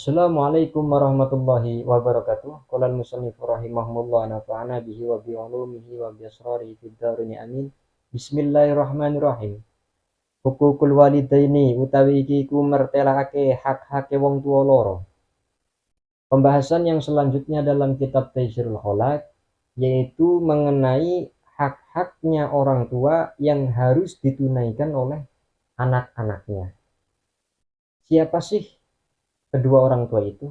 Assalamualaikum warahmatullahi wabarakatuh. Qala al-musannif rahimahumullah nafa'ana bihi wa bi ulumihi wa bi asrarihi fid darini amin. Bismillahirrahmanirrahim. Hukukul walidaini utawi iki ku mertelake hak-hake wong tuwa loro. Pembahasan yang selanjutnya dalam kitab Taysirul Khalaq yaitu mengenai hak-haknya orang tua yang harus ditunaikan oleh anak-anaknya. Siapa sih kedua orang tua itu?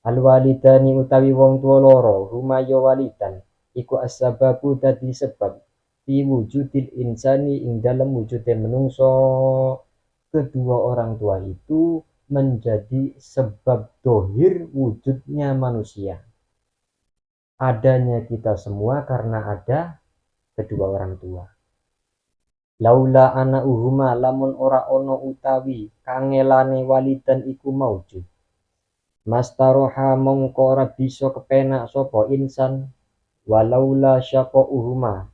Al-walidani utawi wong tuwa loro huma ya walidan iku as-sababu dadi sebab fi wujudil insani ing dalam wujude menungso. Kedua orang tua itu menjadi sebab dohir wujudnya manusia, adanya kita semua karena ada kedua orang tua. Laula ana uhuma lamun ora ono utawi kangelane walidan iku maujud mastaroha mongko ora bisa kepenak sapa insan walaula syaqauhuma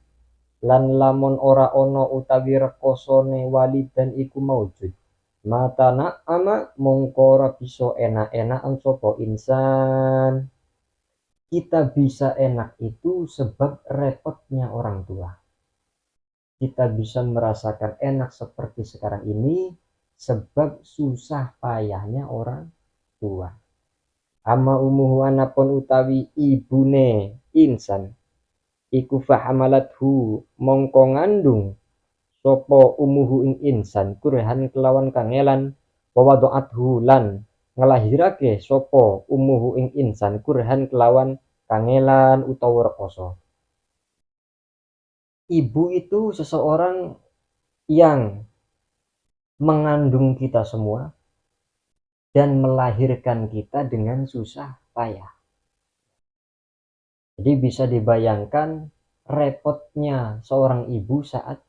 lan lamun ora ana utawi rekosone walidan iku maujud matana ama mongko ora bisa enak-enakan sapa insan. Kita bisa enak itu sebab repotnya orang tua. Kita bisa merasakan enak seperti sekarang ini sebab susah payahnya orang tua. Ama umuhu anapun utawi ibune insan iku fahamalathu mongko ngandung sapa umuhu ing insan kurhan kelawan kangelan wawadoathu lan ngelahirake sapa umuhu ing insan kurhan kelawan kangelan utawa rekoso. Ibu itu seseorang yang mengandung kita semua dan melahirkan kita dengan susah payah. Jadi bisa dibayangkan repotnya seorang ibu saat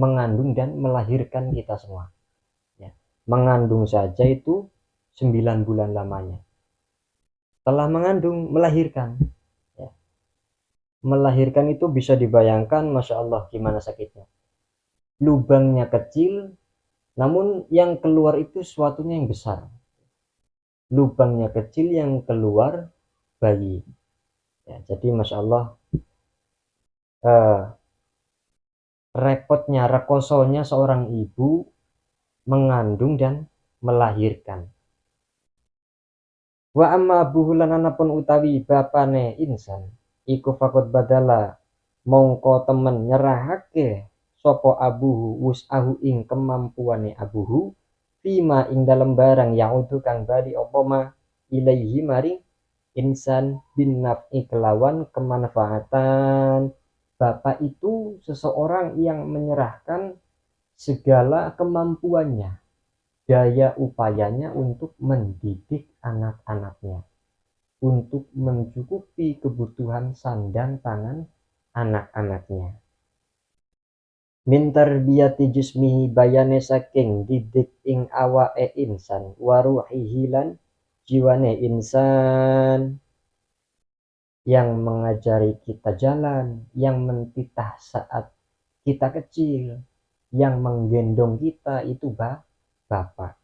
mengandung dan melahirkan kita semua. Ya. Mengandung saja itu 9 bulan lamanya. Setelah mengandung, melahirkan. Ya. Melahirkan itu bisa dibayangkan, Masya Allah, gimana sakitnya. Lubangnya kecil, namun yang keluar itu sesuatunya yang besar. Lubangnya kecil, yang keluar bayi. Ya, jadi Masya Allah, repotnya, rekosonya seorang ibu mengandung dan melahirkan. Wa amma buhulan anapun utawi bapane insan iku fakot badala mongko temen nyerahake sopo abuhu wus'ahu ing kemampuane abuhu fima ing dalam barang yaudu kang bali opoma ilaihi maring insan bin naf'i kelawan kemanfaatan. Bapak itu seseorang yang menyerahkan segala kemampuannya, daya upayanya untuk mendidik anak-anaknya, untuk mencukupi kebutuhan sandang pangan anak-anaknya. Min tarbiyati jismihi bayane saking didik ing awake insan waruhihi lan jiwane insan, yang mengajari kita jalan, yang mentitah saat kita kecil, yang menggendong kita itu bapak.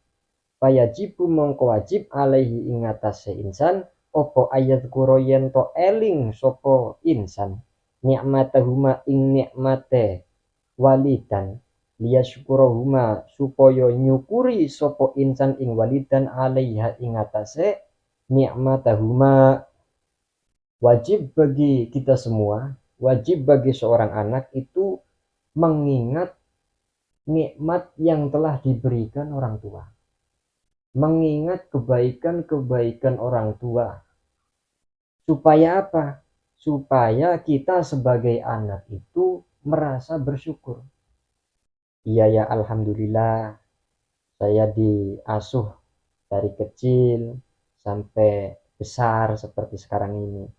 Fayajibu mongko wajib alaihi ingatase insan opo ayat kuro yento eling sopo insan nikmatahuma ing nikmate walidan liyashkurohuma supaya nyukuri sopo insan ing walidan alaiha ingatase nikmatahuma. Wajib bagi kita semua, wajib bagi seorang anak itu mengingat nikmat yang telah diberikan orang tua, mengingat kebaikan-kebaikan orang tua. Supaya apa? Supaya kita sebagai anak itu merasa bersyukur. Iya ya, alhamdulillah saya diasuh dari kecil sampai besar seperti sekarang ini.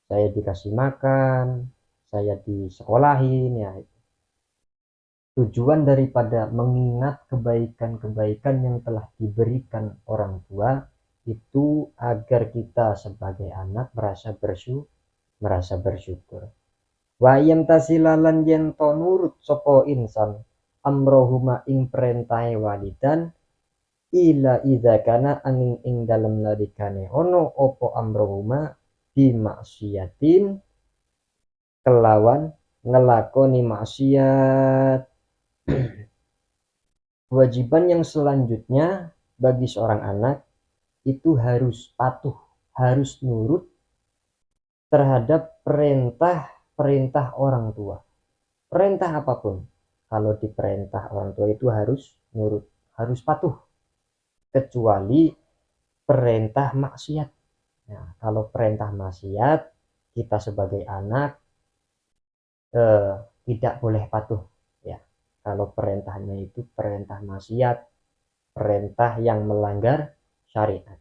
Saya dikasih makan, saya disekolahin ya. Tujuan daripada mengingat kebaikan-kebaikan yang telah diberikan orang tua itu agar kita sebagai anak merasa bersyukur. Wa yam tasilalan yen to nurut sapa insan amrohuma ing perintahe walidan ila idza kana angin ing dalem nalikane ono opo amrohuma bi maksiatin kelawan ngelakoni maksiat. Kewajiban yang selanjutnya bagi seorang anak itu harus patuh, harus nurut terhadap perintah-perintah orang tua. Perintah apapun, kalau diperintah orang tua itu harus nurut, harus patuh, kecuali perintah maksiat. Nah, kalau perintah maksiat, kita sebagai anak eh, tidak boleh patuh. Ya, kalau perintahnya itu perintah maksiat, perintah yang melanggar syariat.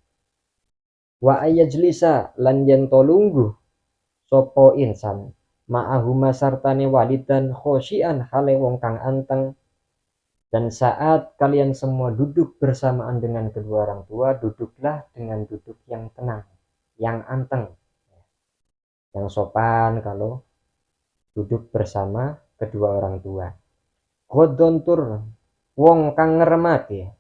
Wa ayajlisa lan yen to lungguh sapa insan ma'ahuma sartane walidan khosyian hale wong kang anteng. Dan saat kalian semua duduk bersamaan dengan kedua orang tua, duduklah dengan duduk yang tenang, yang anteng, yang sopan kalau duduk bersama kedua orang tua. Godon tur wong kang ngremake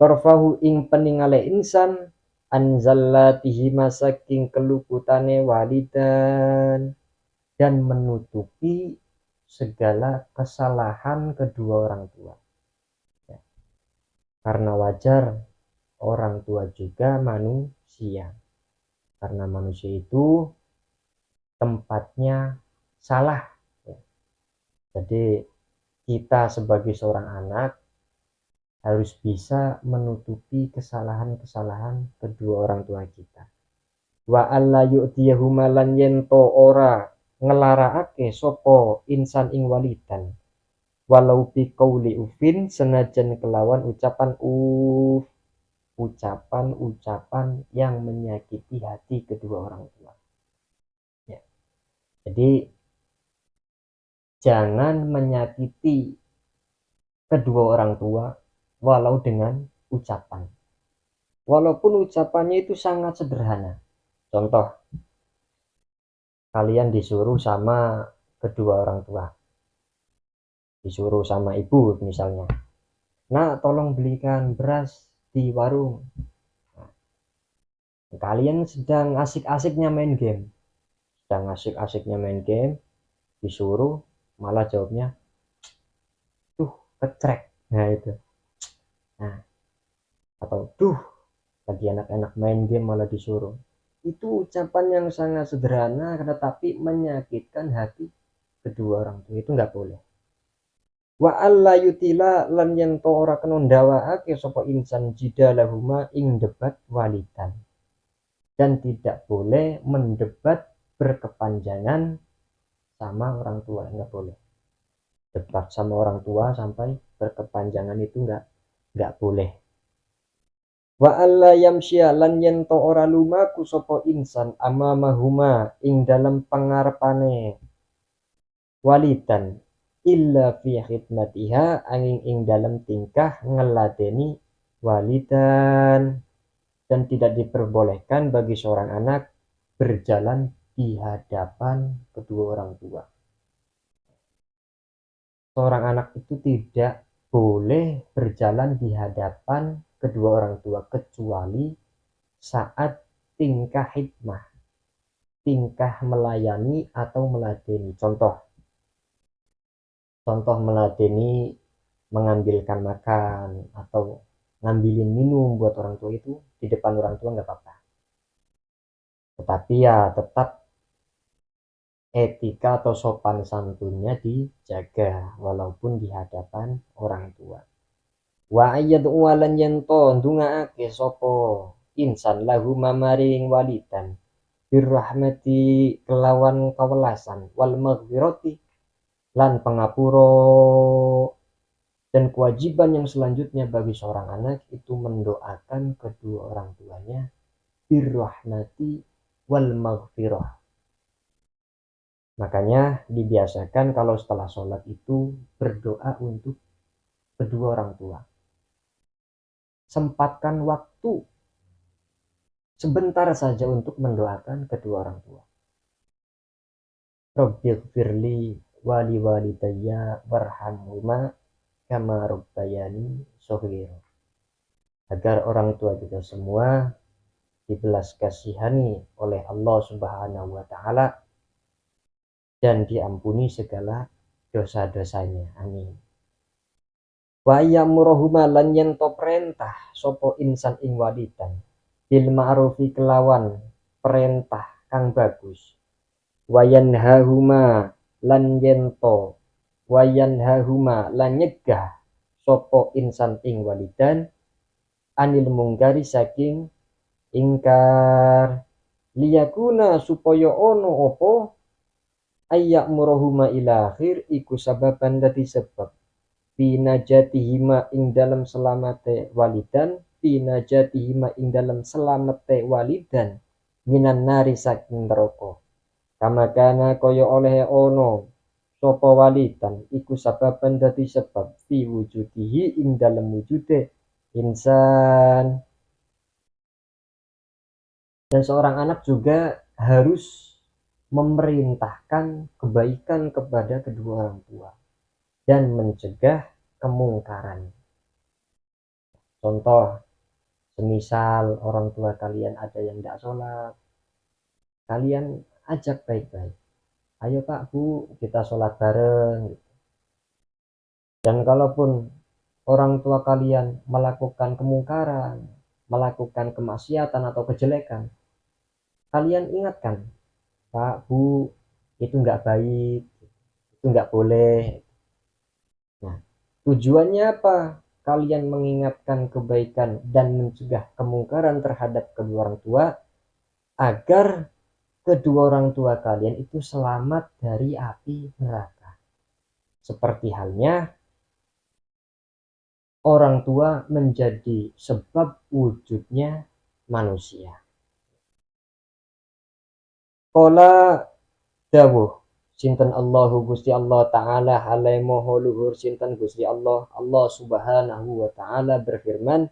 torfahu ing peningale insan anzallatihi masaking keluputane walidan, dan menutupi segala kesalahan kedua orang tua. Ya, karena wajar orang tua juga manusia. Karena manusia itu tempatnya salah. Ya. Jadi kita sebagai seorang anak harus bisa menutupi kesalahan-kesalahan kedua orang tua kita. Wa alla yu'tiyahuma lan yento ora ngelaraake sopo insan ing walidan walau bi qauli ufin senajan kelawan ucapan ucapan-ucapan yang menyakiti hati kedua orang tua. Ya. Jadi jangan menyakiti kedua orang tua walau dengan ucapan. Walaupun ucapannya itu sangat sederhana. Contoh, kalian disuruh sama kedua orang tua. Disuruh sama ibu misalnya. Nah, tolong belikan beras di warung. Nah, kalian sedang asik-asiknya main game. Sedang asik-asiknya main game, disuruh malah jawabnya, tuh kecrek. Nah itu. Nah, atau tuh lagi enak-enak main game malah disuruh. Itu ucapan yang sangat sederhana tetapi menyakitkan hati kedua orang tua, itu nggak boleh. Wa alla yutila lan yen to ora kena ndawaake sapa insan jidalahuma ing debat walidan, dan tidak boleh mendebat berkepanjangan sama orang tua, nggak boleh debat sama orang tua sampai berkepanjangan, itu nggak boleh. Wa alla yamsya lan yen to ora lumaku sapa insan amamahuma ing dalam pangarepane walidan illa fi khidmatiha angin ing dalam tingkah ngeladeni walidan, dan tidak diperbolehkan bagi seorang anak berjalan di hadapan kedua orang tua. Seorang anak itu tidak boleh berjalan di hadapan kedua orang tua kecuali saat tingkah hikmah, tingkah melayani atau meladeni. Contoh meladeni mengambilkan makan atau ngambilin minum buat orang tua, itu di depan orang tua nggak apa-apa. Tetapi ya tetap etika atau sopan santunnya dijaga walaupun di hadapan orang tua. Wa ayyad walan yanto ndungaake sapa insan lahu mamaring walidan birrahmati kelawan kawelasan wal maghfirati lan pangapura. Dan kewajiban yang selanjutnya bagi seorang anak itu mendoakan kedua orang tuanya birrahmati wal maghfirah. Makanya dibiasakan kalau setelah sholat itu berdoa untuk kedua orang tua. Sempatkan waktu sebentar saja untuk mendoakan kedua orang tua. Rabbighfirli wali walidayya warhamhuma kama rabbayani shaghira. agar orang tua kita semua dibelas kasihani oleh Allah Subhanahu wa taala dan diampuni segala dosa-dosanya. Amin. Wa ya'muruhuma lan yen to perintah sapa insan ing walidan bil ma'rufi kelawan perintah kang bagus. Wa yanhahuma lan yen to wa yanhahuma lan nyegah sapa insan ing walidan anil mungkari saking ingkar liyakuna supaya ono apa ayyak murohuma ila akhir iku sababan dadi sebab pinajatihima ing dalam selamate walidan pinajatihima ing dalam selamate walidan minan nari saking neraka kama kana kaya oleh ono sapa walidan iku sababan dadi sebab fi wujudihi ing dalam wujude insan. Dan seorang anak juga harus memerintahkan kebaikan kepada kedua orang tua dan mencegah kemungkaran. Contoh, semisal orang tua kalian ada yang tidak sholat, kalian ajak baik-baik. Ayo Pak, Bu, kita sholat bareng. Dan kalaupun orang tua kalian melakukan kemungkaran, melakukan kemaksiatan atau kejelekan, kalian ingatkan, Pak, Bu, itu nggak baik, itu nggak boleh. Nah, tujuannya apa? Kalian mengingatkan kebaikan dan mencegah kemungkaran terhadap kedua orang tua agar kedua orang tua kalian itu selamat dari api neraka. Seperti halnya orang tua menjadi sebab wujudnya manusia. Qala dawuh sinten Allahu Gusti Allah taala alaihi maha luhur sinten Gusti Allah Subhanahu wa taala berfirman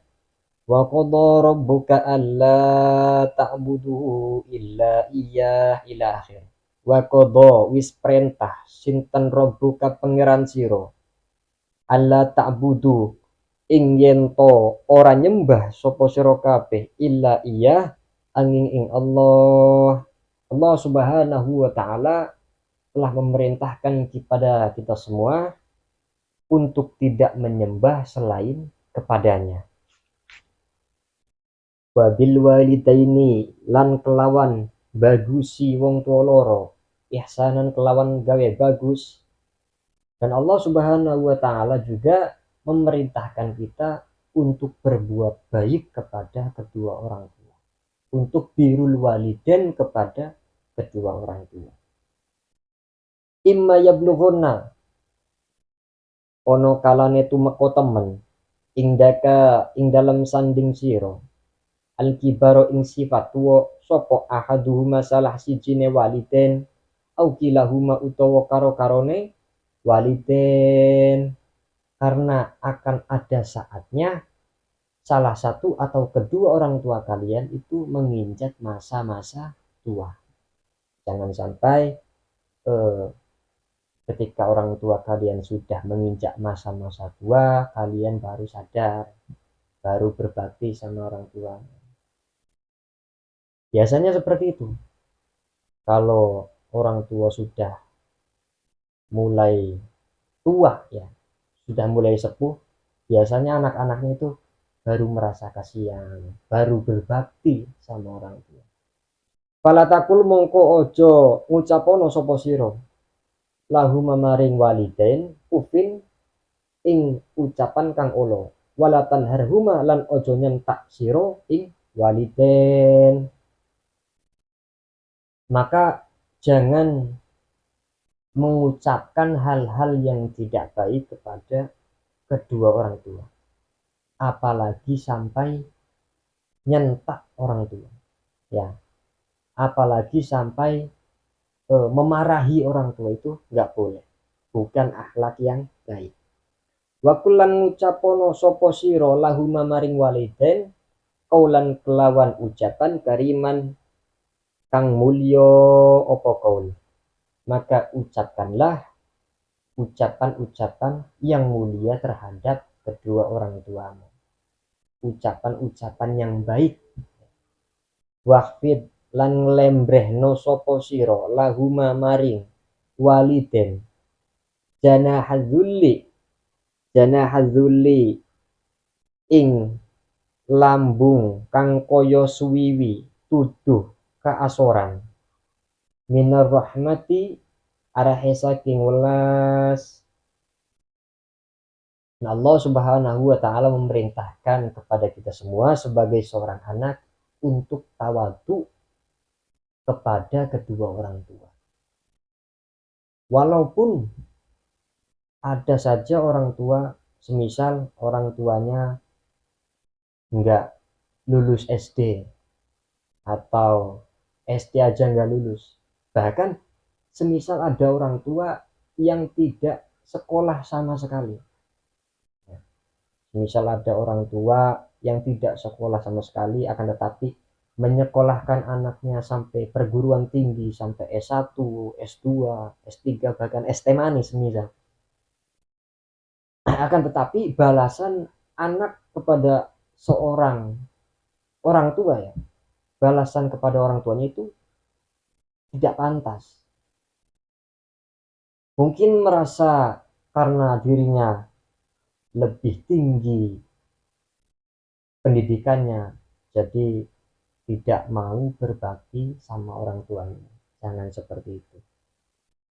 wa qadha rabbuka alla ta'budu illa iyyah ila akhir wa qadha wis perintah sinten rabbuka pangeran sira alla ta'budu ing yen to ora nyembah sapa sira kabeh illa iyyah angin ing Allah Subhanahu wa taala telah memerintahkan kepada kita semua untuk tidak menyembah selain kepadanya. Wabil walidaini lan kelawan bagusi wong tua loro, ihsanan kelawan gawe bagus. Dan Allah Subhanahu wa taala juga memerintahkan kita untuk berbuat baik kepada kedua orang tua. Untuk birrul walidain kepada kedua orang tua. Imma yablughunna ono kalane tumeka temen indaka ing dalam sanding sira al kibaro ing sifat tuwa sapa ahaduhuma salah sijine waliden au kilahuma utawa karo-karone waliden karena akan ada saatnya salah satu atau kedua orang tua kalian itu menginjak masa-masa tua. Jangan sampai ketika orang tua kalian sudah menginjak masa-masa tua, kalian baru sadar, baru berbakti sama orang tua. Biasanya seperti itu. Kalau orang tua sudah mulai tua ya, sudah mulai sepuh, biasanya anak-anaknya itu baru merasa kasihan, baru berbakti sama orang tua. Palatakul mongko ojo ngucapono sapa sira lahu mamaring walidain ufin ing ucapan kang olo walatan harhuma lan ojo nyentak sira ing walidain. Maka jangan mengucapkan hal-hal yang tidak baik kepada kedua orang tua, apalagi sampai nyentak orang tua ya, apalagi sampai memarahi orang tua itu nggak boleh, bukan akhlak yang baik. Wa kullan ngucapono sapa sira lahu mamaring walidain kaulan kelawan ucapan kariman kang mulya apa kaul, maka ucapkanlah ucapan-ucapan yang mulia terhadap kedua orang tuamu. ucapan-ucapan yang baik. Wahfid lan lembrehno sapa sira lahuma maring waliden janahadzulli ing lambung kang kaya suwiwi tuduh kaasoran minar rahmati arahe saking welas. Nah, Allah Subhanahu wa taala memerintahkan kepada kita semua sebagai seorang anak untuk tawadhu kepada kedua orang tua. Walaupun ada saja orang tua, semisal orang tuanya enggak lulus SD atau SD aja enggak lulus. Bahkan semisal ada orang tua yang tidak sekolah sama sekali. Misal ada orang tua yang tidak sekolah sama sekali, akan tetapi menyekolahkan anaknya sampai perguruan tinggi, sampai S1, S2, S3, bahkan ST manis misal. Akan tetapi balasan anak kepada seorang orang tua ya, balasan kepada orang tuanya itu tidak pantas. Mungkin merasa karena dirinya lebih tinggi pendidikannya, jadi tidak mau berbakti sama orang tuanya. Jangan seperti itu.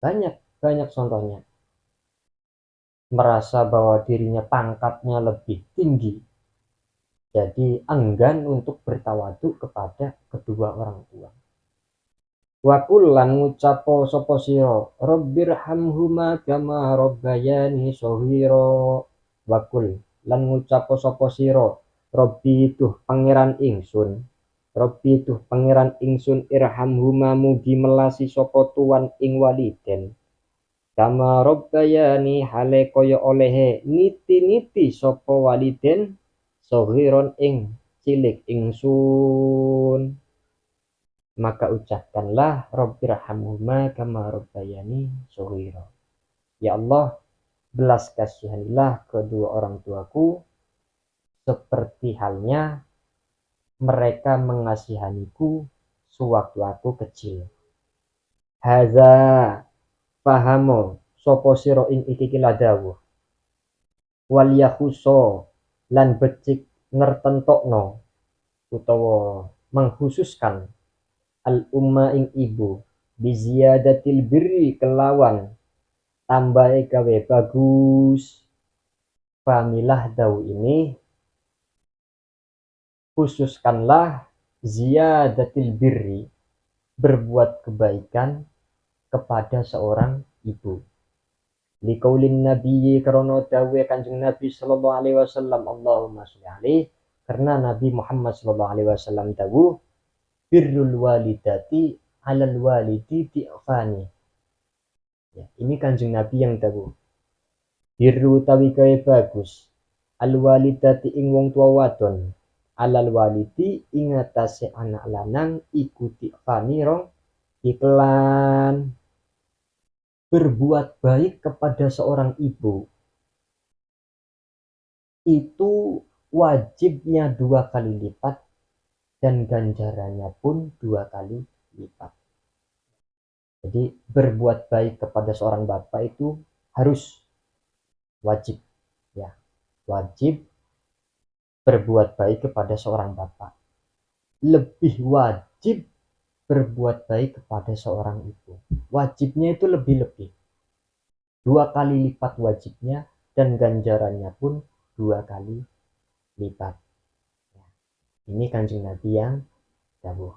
Banyak contohnya. Merasa bahwa dirinya pangkatnya lebih tinggi, jadi enggan untuk bertawadhu kepada kedua orang tua. Wa qul lan ngucapo sapa sira rabbirhamhuma kama rabbayani shaghira. Wa qul lan ngucapo sapa sira Robbi tuh pangeran ingsun, Robbi tuh pangeran ingsun irhamhuma mugi melasi sapa tuan ing waliden kama rabbayani hale kaya olehe niti-niti sapa waliden saghiron ing cilik ingsun. Maka ucapkanlah Rabbirhamhuma kama rabbayani shaghira. Ya Allah, belas kasihanilah kedua orang tuaku seperti halnya mereka mengasihaniku sewaktu aku kecil. Haza pahamo sopo siro ing iki dawuh. Wal yakhuso lan becik ngertentokno utawa mengkhususkan al umma ing ibu biziyadatil birri kelawan tambahe gawe bagus. Familah dawu ini, khususkanlah ziyadatil birri, berbuat kebaikan kepada seorang ibu. Liqaulin nabiyyi karena dawe Kanjeng Nabi sallallahu alaihi wasallam, Allahumma sholli alaihi, karena Nabi Muhammad sallallahu alaihi wasallam dawuh birrul walidati alal walidi di'fani. Ya, ini Kanjeng Nabi yang dawuh. Birru tawi kae bagus al walidati ing wong tua wadon alal walidi ing atase anak lanang iku di'fani rong iklan. Berbuat baik kepada seorang ibu itu wajibnya 2 kali lipat dan ganjarannya pun 2 kali lipat. Jadi berbuat baik kepada seorang bapak itu harus wajib ya, wajib berbuat baik kepada seorang bapak. Lebih wajib berbuat baik kepada seorang ibu. Wajibnya itu lebih-lebih. 2 kali lipat wajibnya dan ganjarannya pun 2 kali lipat. Ini Kanjeng Nabi yang dawuh.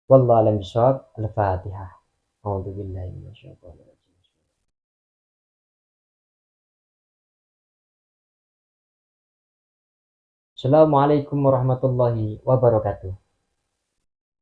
Wallahu a'lam bishawab. Al-Fatihah. A'udzubillahi minasyaitonir rajim. Assalamualaikum warahmatullahi wabarakatuh.